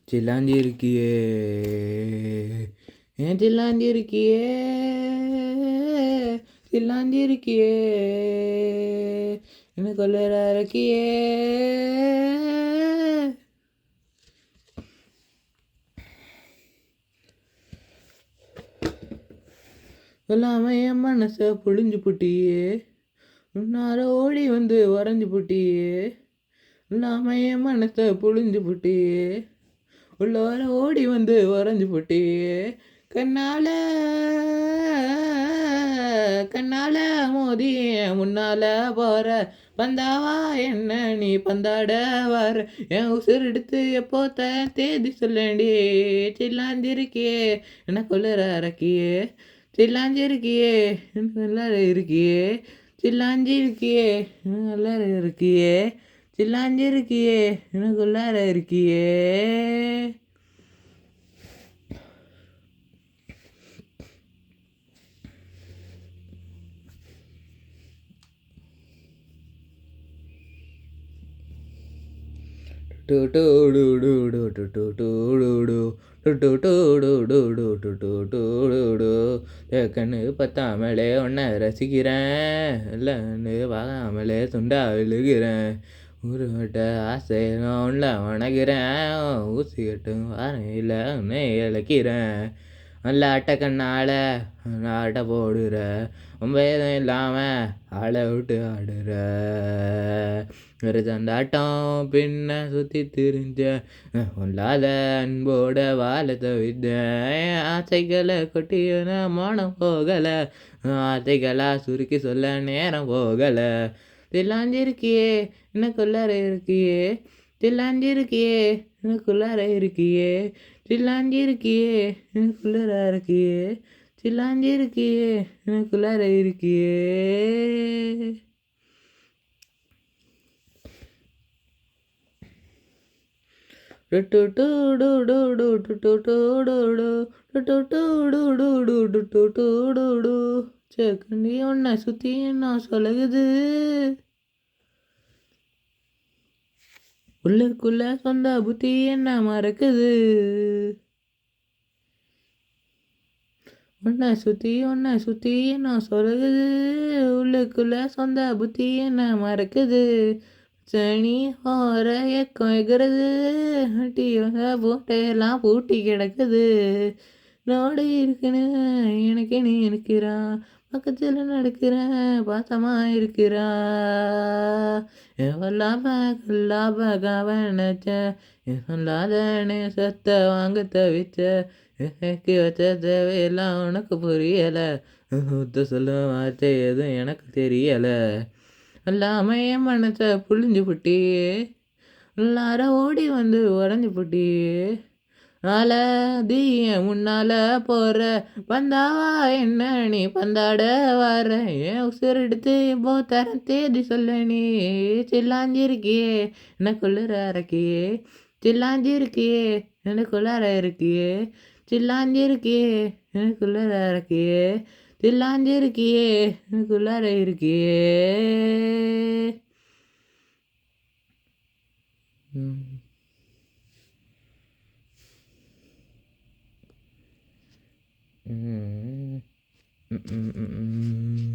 சில்லாஞ்சி இருக்கியே, ஏன் சில்லாஞ்சி இருக்கியே, சில்லாஞ்சி இருக்கியே, என்ன கொள்ளற இருக்கியே. சொல்லாம என் மனசை புழிஞ்சு புட்டியே, உன்னார ஓடி வந்து வரைஞ்சு புட்டியே. சொல்லாம என் மனசை புழிஞ்சு புட்டியே, உள்ளார ஓடி வந்து வரைஞ்சு புட்டியே. கண்ணால கண்ணால மோதி முன்னால போற பந்தாவா என்ன நீ பந்தாட வர. என் உசுர் எடுத்து எப்போ தேதி சொல்லேண்டி. சில்லாந்திருக்கியே என்ன கொள்ளற அரக்கியே, சில்லாஞ்சி இருக்கியே நல்லா இருக்கியே, சில்லாஞ்சி இருக்கியே நல்லா இருக்கியே, சில்லாஞ்சி இருக்கியே எனக்குள்ளார இருக்கியே. கண்ணு பத்தாமலே உன்னை ரசிக்கிறேன், இல்லைன்னு வாங்காமலே சுண்டா விழுகிறேன். ஊருவட்ட ஆசை நான் உள்ள வணங்குறேன், ஊசி கட்டும் வாரையில் உன்னை இழக்கிறேன். நல்ல ஆட்ட கண்ணால ஆட்ட போடுற, ரொம்ப எதுவும் இல்லாமல் ஆளை விட்டு ஆடுற. ஒரு சந்தாட்டம் பின்ன சுற்றி திரிஞ்ச, சொல்லாத அன்போட வாழ தவித்தேன். ஆசைகளை கொட்டிய மனம் போகலை, ஆசைகளா சுருக்கி சொல்ல நேரம் போகலை. தில்லாஞ்சிருக்கியே எனக்குள்ளார இருக்கியே, தில்லாஞ்சிருக்கியே எனக்குள்ளார இருக்கியே, சில்லாஞ்சிருக்கியே எனக்குள்ளார இருக்கியே, சில்லாஞ்சிருக்கியே எனக்குள்ளார இருக்கியே. கண்ணி ஒன்ன சுத்தி என்ன சொல்லுது, உள்ளுக்குள்ள சொந்த புத்தி என்ன மறக்குது. ஒன்ன சுத்தி என்ன சொல்லுது, உள்ளுக்குள்ள சொந்த புத்தி என்ன மறக்குது. சனி ஓர எக்கம் எகிறது, போட்டையெல்லாம் பூட்டி கிடக்குது. நோடு இருக்குன்னு எனக்கு நீ இருக்கிறா, பக்கத்தில் நடக்கிறேன் பாசமா இருக்கிறா. எவல்லாம கொல்லாம கவனிச்ச, சொல்லாதனே சத்த வாங்க தவிச்ச. எனக்கு வச்ச தேவையெல்லாம் உனக்கு புரியல, சொல்ல வார்த்தை எதுவும் எனக்கு தெரியல. எல்லாமே என் மனசை புழிஞ்சு புட்டியே, எல்லாரும் ஓடி வந்து உறைஞ்சி புட்டியே. தீய முன்னால போற பந்தாவா என்ன நீ பந்தாட வர. என் உசுர் எடுத்து இப்போ தர தேதி சொல்ல நீ. சில்லாஞ்சிருக்கியே எனக்குள்ளார அரக்கியே, சில்லாஞ்சிருக்கியே எனக்குள்ளார இருக்கியே, சில்லாஞ்சிருக்கியே எனக்குள்ளார அரக்கியே, சில்லாஞ்சிருக்கியே எனக்குள்ளார இருக்கியே. Mm-mm.